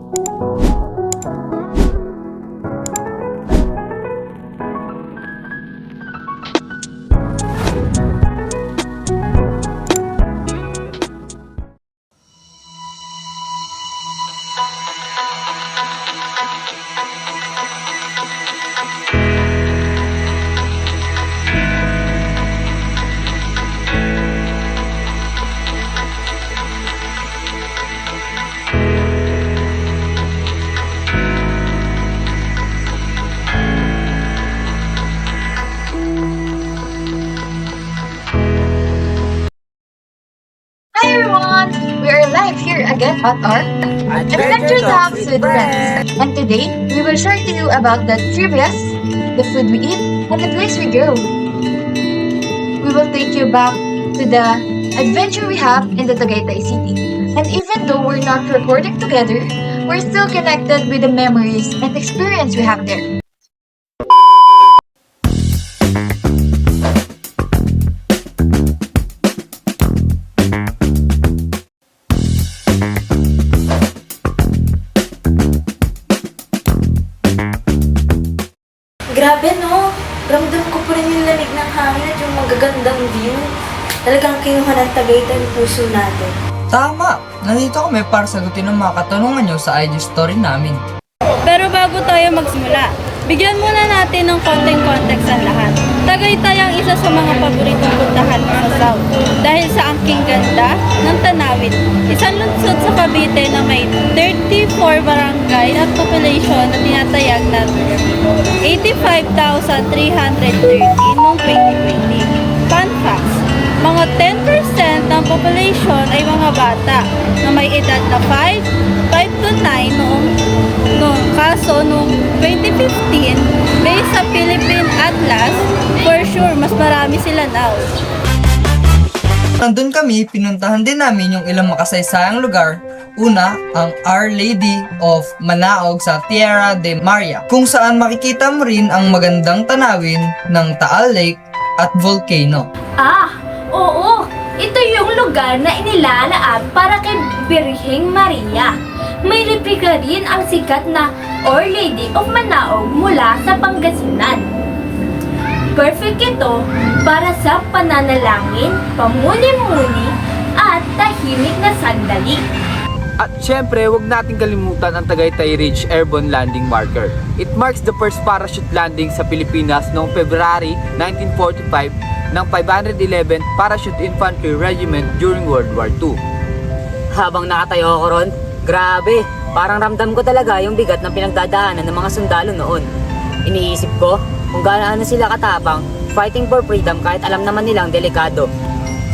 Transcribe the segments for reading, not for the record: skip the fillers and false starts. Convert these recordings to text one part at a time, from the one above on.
Hi everyone! We are live here again at our Adventure Talks with Friends. And today, we will share to you about the trivias, the food we eat, and the place we go. We will take you back to the adventure we have in the Tagaytay City. And even though we're not recording together, we're still connected with the memories and experience we have there. Grabe no, ramdam ko pa rin yung lamig ng hangin at yung magagandang view. Talagang kinuha ng Tagaytay yung puso natin. Tama! Nandito kami para sagutin ang mga katanungan nyo sa IG story namin. Pero bago tayo magsimula, bigyan muna natin ng konting context ang lahat. Tagaytay ang isa sa mga paboritong puntahan sa South dahil sa angking ganda ng tanawin. Isang lungsod sa Cavite na may 34 barangay at population na tinatayag na 85,330 noong 2020. Fun facts, mga 10% ng population ay mga bata na may edad na 5 to 9 noong kaso noong 2015, based sa Philippine Atlas, for sure, mas marami sila now. Nandun kami, pinuntahan din namin yung ilang makasaysayang lugar. Una, ang Our Lady of Manaog sa Tierra de Maria, kung saan makikita mo rin ang magandang tanawin ng Taal Lake at volcano. Ah, oo! Ito yung lugar na inilalaan para kay Birheng Maria. May replika rin ang sikat na Our Lady of Manaog mula sa Pangasinan. Perfect ito para sa pananalangin, pamuni-muni, at tahimik na sandali. At syempre, huwag nating kalimutan ang Tagaytay Ridge Airborne Landing Marker. It marks the first parachute landing sa Pilipinas noong February 1945 ng 511th Parachute Infantry Regiment during World War II. Habang nakatayo ako ron, grabe, parang ramdam ko talaga yung bigat ng pinagdadaanan ng mga sundalo noon. Iniisip ko kung gaano sila katapang fighting for freedom kahit alam naman nilang delikado.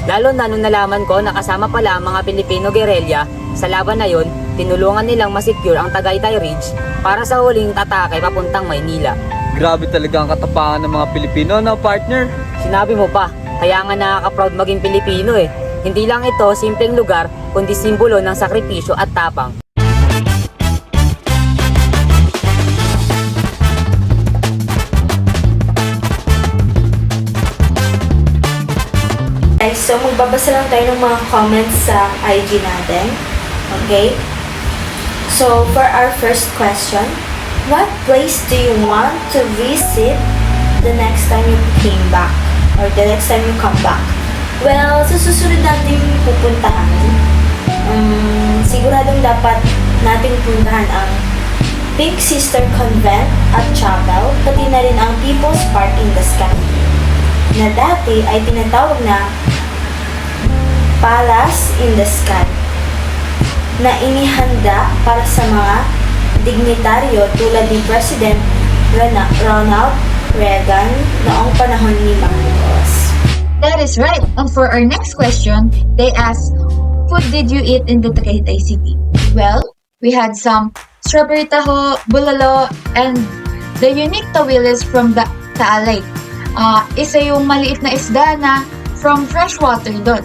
Lalo na nung nalaman ko na kasama pala ang mga Pilipino guerrilla sa laban na yun, tinulungan nilang masecure ang Tagaytay Ridge para sa huling atake papuntang Maynila. Grabe talaga ang katapangan ng mga Pilipino, no partner? Sinabi mo pa, kaya nga nakaka-proud maging Pilipino eh. Hindi lang ito simpleng lugar, kundi simbolo ng sakripisyo at tapang. Guys, so magbabasa lang tayo ng mga comments sa IG natin. Okay? So, for our first question, what place do you want to visit the next time you came back? Or the next time you come back? Well, sa susunod natin pupuntahan, siguradong dapat nating puntahan ang Pink Sister Convent at Chapel, pati na rin ang People's Park in the Sky, na dati ay tinatawag na Palace in the Sky, na inihanda para sa mga dignitaryo tulad ni President Ronald Reagan noong panahon ni Marcos. That is right. And for our next question, they asked, food did you eat in the Tagaytay City? Well, we had some strawberry taho, bulalo, and the unique tawilis from the Taal Lake. Isa yung maliit na isda na from freshwater doon.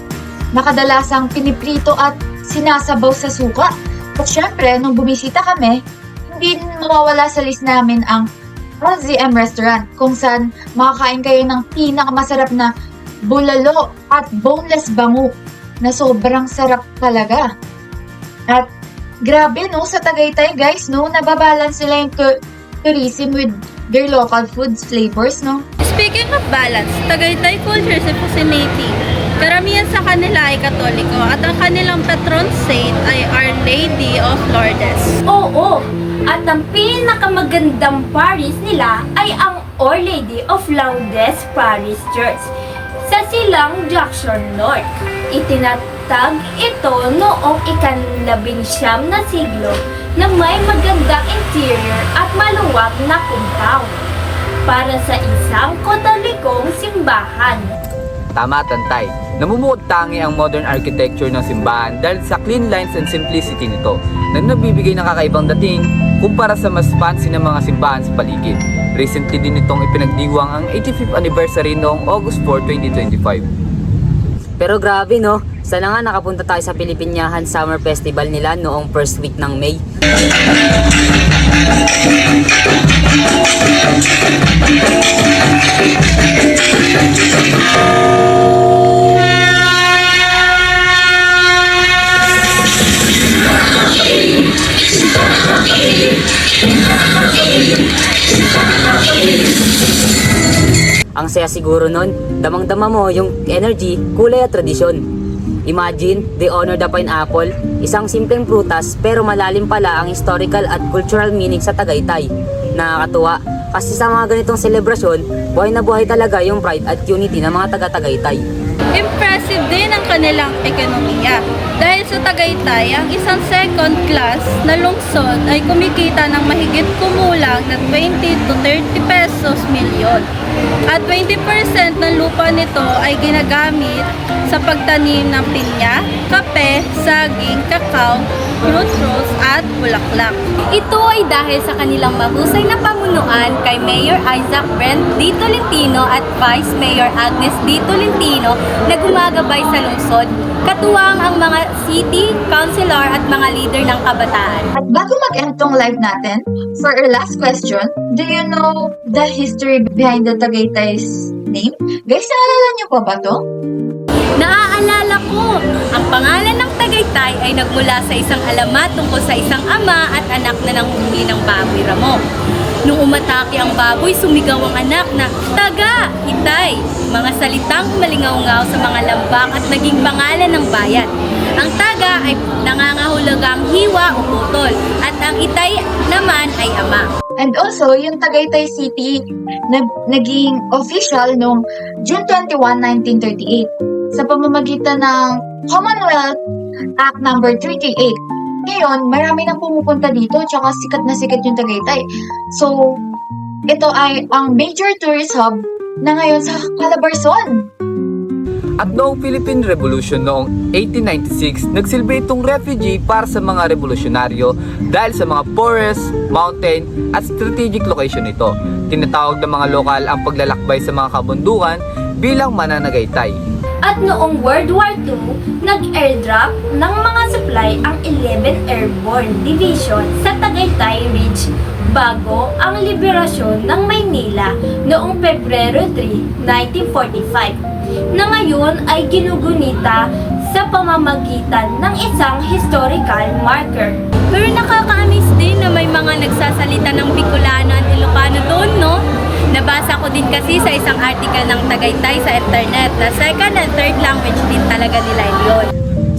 Nakadalasang piniprito at sinasabaw sa suka. At syempre, nung bumisita kami, hindi mawawala sa list namin ang RZM Restaurant, kung saan makakain kayo ng pinakamasarap na bulalo at boneless bangus na sobrang sarap talaga. At Grabe, no? Sa Tagaytay, guys, no? Nababalance nila yung tourism with their local foods flavors, no? Speaking of balance, Tagaytay culture is fascinating. Karamihan sa kanila ay Katoliko at ang kanilang patron saint ay Our Lady of Lourdes. Oo, at ang pinakamagandang parish nila ay ang Our Lady of Lourdes Parish Church sa Silang Junction North. Itinatag ito noong ika-19 na siglo na may magandang interior at maluwag na compound para sa isang Katolikong simbahan. Tama, Tantay. Namumuod tangi ang modern architecture ng simbahan dahil sa clean lines and simplicity nito na nabibigay ng kakaibang dating kumpara sa mas fancy ng mga simbahan sa paligid. Recently din itong ipinagdiwang ang 85th anniversary noong August 4, 2025. Pero grabe no, sana nga nakapunta tayo sa Pilipinyahan Summer Festival nila noong first week ng May. Ang saya siguro nun, damang-dama mo yung energy, kulay at tradisyon. Imagine, they honor the pineapple, isang simpleng prutas pero malalim pala ang historical at cultural meaning sa Tagaytay. Nakakatuwa, kasi sa mga ganitong selebrasyon, buhay na buhay talaga yung pride at unity ng mga taga-Tagaytay. Impressive din ang kanilang ekonomiya. Dahil sa Tagaytay, ang isang second class na lungsod ay kumikita ng mahigit kumulang na 20 to 30 pesos milyon. At 20% ng lupa nito ay ginagamit sa pagtanim ng pinya, kape, saging, kakao, fruit rolls at bulaklak. Ito ay dahil sa kanilang mahusay na pamunuan kay Mayor Isaac Brent D. Tolentino at Vice Mayor Agnes D. Tolentino na gumagabay sa lungsod, katuwang ang mga city, councilor at mga leader ng kabataan. At bago mag-end tong live natin, for our last question, do you know the history behind the Tagaytay's name? Guys, naalala niyo pa ba to? Naaalala ko, ang pangalan ng Tagaytay ay nagmula sa isang alamat tungkol sa isang ama at anak na nanghuli ng baboy ramo. Nung umatake ang baboy, sumigaw ang anak na, "Taga! Itay!" Mga salitang malingaw-ngaw sa mga lambak at naging pangalan ng bayan. Ang taga ay nangangahulugang hiwa o putol at ang itay naman ay ama. And also, yung Tagaytay City naging official noong June 21, 1938 sa pamamagitan ng Commonwealth Act No. 38. Ngayon, marami nang pumupunta dito tsaka sikat na sikat yung Tagaytay. So, ito ay ang major tourist hub na ngayon sa Calabarzon. At noong Philippine Revolution noong 1896, nagsilbi itong refugee para sa mga revolusyonaryo dahil sa mga forest, mountain at strategic location nito. Tinatawag ng mga lokal ang paglalakbay sa mga kabundukan bilang mananagaytay. At noong World War II, nag-airdrop ng mga supply ang 11th Airborne Division sa Tagaytay Ridge bago ang liberasyon ng Maynila noong Pebrero 3, 1945, na ngayon ay ginugunita sa pamamagitan ng isang historical marker. Pero nakaka-amaze din na may mga nagsasalita ng Bicolano at Ilocano doon, no? Nabasa ko din kasi sa isang article ng Tagaytay sa internet na second and third language din talaga nila yun.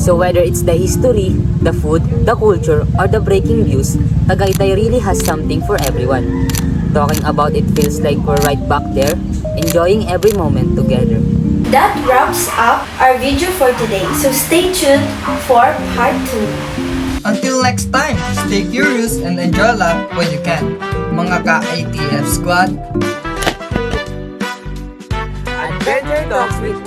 So whether it's the history, the food, the culture, or the breaking news, Tagaytay really has something for everyone. Talking about it feels like we're right back there, enjoying every moment together. That wraps up our video for today. So stay tuned for part 2. Until next time, stay curious and enjoy life when you can. Mga ka-ATF squad. Adventure Talks with